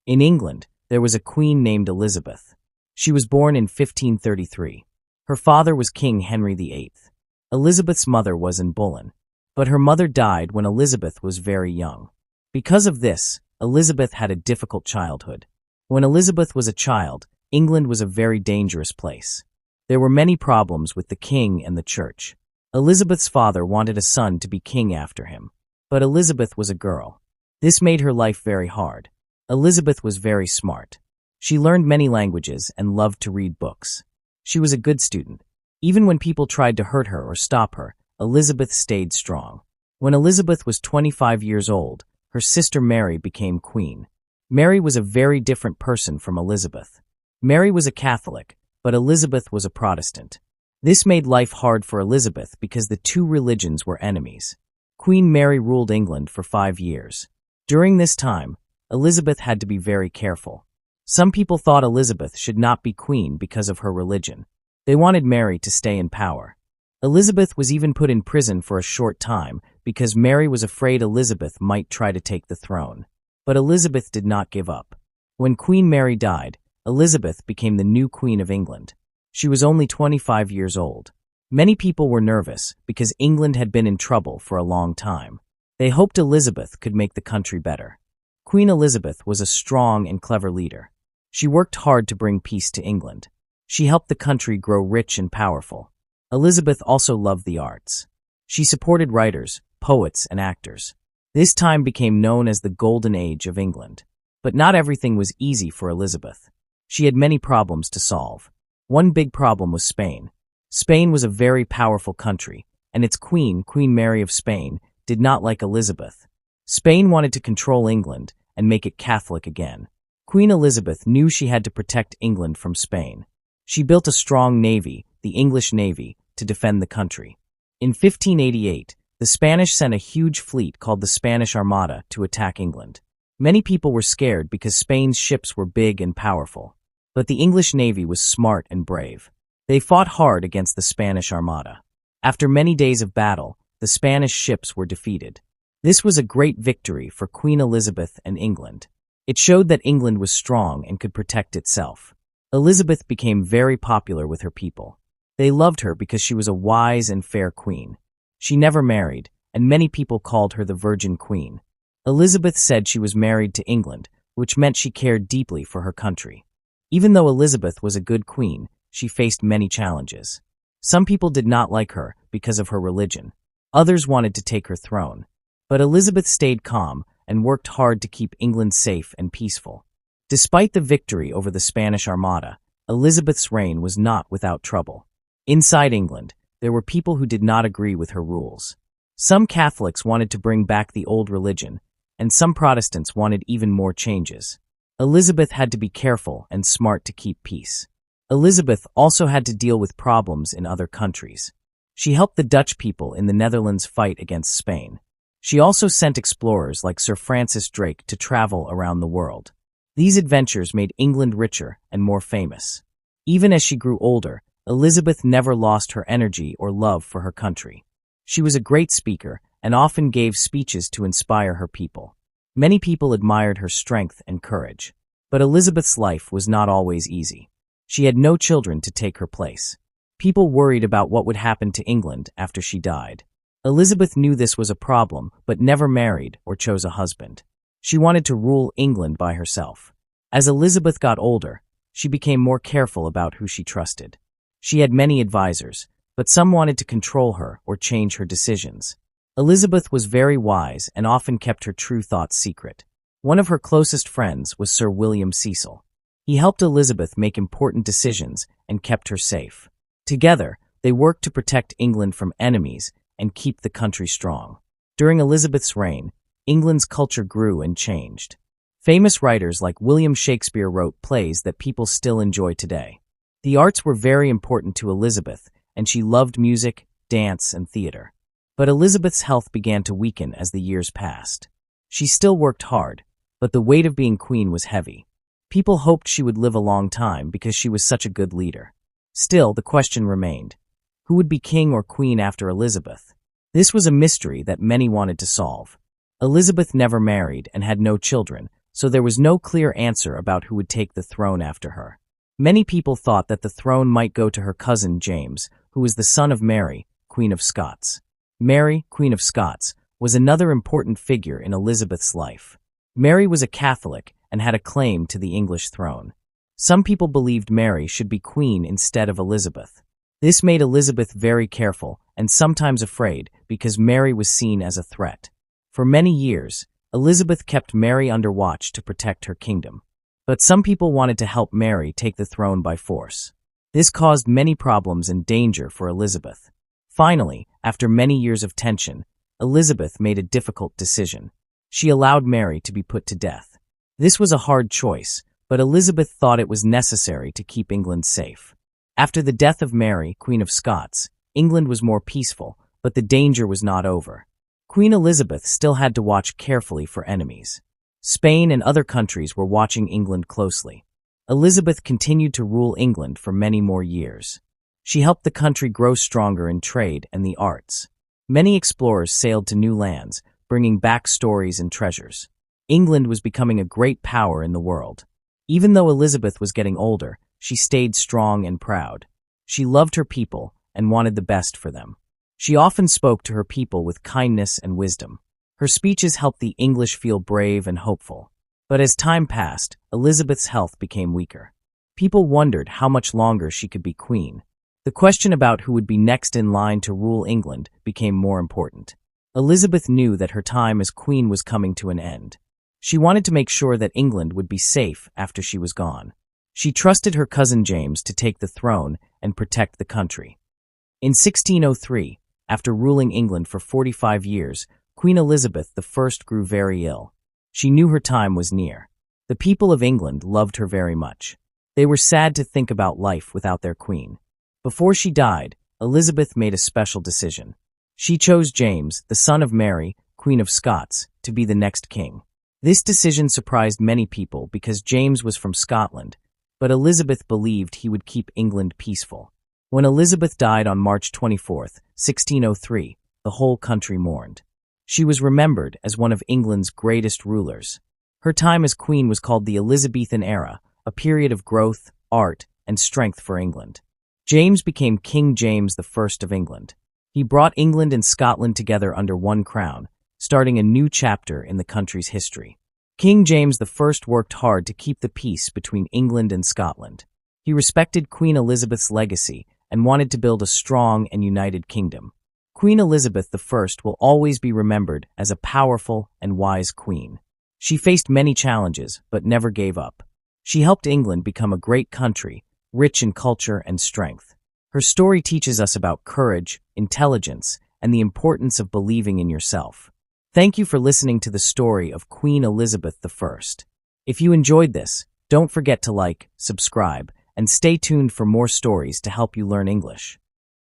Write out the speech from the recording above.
In England, there was a queen named Elizabeth. She was born in 1533. Her father was King Henry VIII. Elizabeth's mother was Anne Boleyn, but her mother died when Elizabeth was very young. Because of this, Elizabeth had a difficult childhood. When Elizabeth was a child, England was a very dangerous place. There were many problems with the king and the church. Elizabeth's father wanted a son to be king after him, but Elizabeth was a girl. This made her life very hard. Elizabeth was very smart. She learned many languages and loved to read books. She was a good student. Even when people tried to hurt her or stop her, Elizabeth stayed strong. When Elizabeth was 25 years old, her sister Mary became queen. Mary was a very different person from Elizabeth. Mary was a Catholic, but Elizabeth was a Protestant. This made life hard for Elizabeth because the two religions were enemies. Queen Mary ruled England for 5 years. During this time, Elizabeth had to be very careful. Some people thought Elizabeth should not be queen because of her religion. They wanted Mary to stay in power. Elizabeth was even put in prison for a short time because Mary was afraid Elizabeth might try to take the throne. But Elizabeth did not give up. When Queen Mary died, Elizabeth became the new Queen of England. She was only 25 years old. Many people were nervous because England had been in trouble for a long time. They hoped Elizabeth could make the country better. Queen Elizabeth was a strong and clever leader. She worked hard to bring peace to England. She helped the country grow rich and powerful. Elizabeth also loved the arts. She supported writers, poets, and actors. This time became known as the Golden Age of England. But not everything was easy for Elizabeth. She had many problems to solve. One big problem was Spain. Spain was a very powerful country, and its queen, Queen Mary of Spain, did not like Elizabeth. Spain wanted to control England and make it Catholic again. Queen Elizabeth knew she had to protect England from Spain. She built a strong navy, the English Navy, to defend the country. In 1588, the Spanish sent a huge fleet called the Spanish Armada to attack England. Many people were scared because Spain's ships were big and powerful. But the English Navy was smart and brave. They fought hard against the Spanish Armada. After many days of battle, the Spanish ships were defeated. This was a great victory for Queen Elizabeth and England. It showed that England was strong and could protect itself. Elizabeth became very popular with her people. They loved her because she was a wise and fair queen. She never married, and many people called her the Virgin Queen. Elizabeth said she was married to England, which meant she cared deeply for her country. Even though Elizabeth was a good queen, she faced many challenges. Some people did not like her because of her religion. Others wanted to take her throne. But Elizabeth stayed calm and worked hard to keep England safe and peaceful. Despite the victory over the Spanish Armada, Elizabeth's reign was not without trouble. Inside England, there were people who did not agree with her rules. Some Catholics wanted to bring back the old religion, and some Protestants wanted even more changes. Elizabeth had to be careful and smart to keep peace. Elizabeth also had to deal with problems in other countries. She helped the Dutch people in the Netherlands fight against Spain. She also sent explorers like Sir Francis Drake to travel around the world. These adventures made England richer and more famous. Even as she grew older, Elizabeth never lost her energy or love for her country. She was a great speaker and often gave speeches to inspire her people. Many people admired her strength and courage. But Elizabeth's life was not always easy. She had no children to take her place. People worried about what would happen to England after she died. Elizabeth knew this was a problem, but never married or chose a husband. She wanted to rule England by herself. As Elizabeth got older, she became more careful about who she trusted. She had many advisors, but some wanted to control her or change her decisions. Elizabeth was very wise and often kept her true thoughts secret. One of her closest friends was Sir William Cecil. He helped Elizabeth make important decisions and kept her safe. Together, they worked to protect England from enemies and keep the country strong. During Elizabeth's reign, England's culture grew and changed. Famous writers like William Shakespeare wrote plays that people still enjoy today. The arts were very important to Elizabeth, and she loved music, dance, and theater. But Elizabeth's health began to weaken as the years passed. She still worked hard, but the weight of being queen was heavy. People hoped she would live a long time because she was such a good leader. Still, the question remained: who would be king or queen after Elizabeth? This was a mystery that many wanted to solve. Elizabeth never married and had no children, so there was no clear answer about who would take the throne after her. Many people thought that the throne might go to her cousin James, who was the son of Mary, Queen of Scots. Mary, Queen of Scots, was another important figure in Elizabeth's life. Mary was a Catholic and had a claim to the English throne. Some people believed Mary should be queen instead of Elizabeth. This made Elizabeth very careful and sometimes afraid because Mary was seen as a threat. For many years, Elizabeth kept Mary under watch to protect her kingdom. But some people wanted to help Mary take the throne by force. This caused many problems and danger for Elizabeth. Finally, after many years of tension, Elizabeth made a difficult decision. She allowed Mary to be put to death. This was a hard choice, but Elizabeth thought it was necessary to keep England safe. After the death of Mary, Queen of Scots, England was more peaceful, but the danger was not over. Queen Elizabeth still had to watch carefully for enemies. Spain and other countries were watching England closely. Elizabeth continued to rule England for many more years. She helped the country grow stronger in trade and the arts. Many explorers sailed to new lands, bringing back stories and treasures. England was becoming a great power in the world. Even though Elizabeth was getting older, she stayed strong and proud. She loved her people and wanted the best for them. She often spoke to her people with kindness and wisdom. Her speeches helped the English feel brave and hopeful. But as time passed, Elizabeth's health became weaker. People wondered how much longer she could be queen. The question about who would be next in line to rule England became more important. Elizabeth knew that her time as queen was coming to an end. She wanted to make sure that England would be safe after she was gone. She trusted her cousin James to take the throne and protect the country. In 1603, after ruling England for 45 years, Queen Elizabeth I grew very ill. She knew her time was near. The people of England loved her very much. They were sad to think about life without their queen. Before she died, Elizabeth made a special decision. She chose James, the son of Mary, Queen of Scots, to be the next king. This decision surprised many people because James was from Scotland, but Elizabeth believed he would keep England peaceful. When Elizabeth died on March 24, 1603, the whole country mourned. She was remembered as one of England's greatest rulers. Her time as queen was called the Elizabethan era, a period of growth, art, and strength for England. James became King James I of England. He brought England and Scotland together under one crown, starting a new chapter in the country's history. King James I worked hard to keep the peace between England and Scotland. He respected Queen Elizabeth's legacy and wanted to build a strong and united kingdom. Queen Elizabeth I will always be remembered as a powerful and wise queen. She faced many challenges, but never gave up. She helped England become a great country, rich in culture and strength. Her story teaches us about courage, intelligence, and the importance of believing in yourself. Thank you for listening to the story of Queen Elizabeth I. If you enjoyed this, don't forget to like, subscribe, and stay tuned for more stories to help you learn English.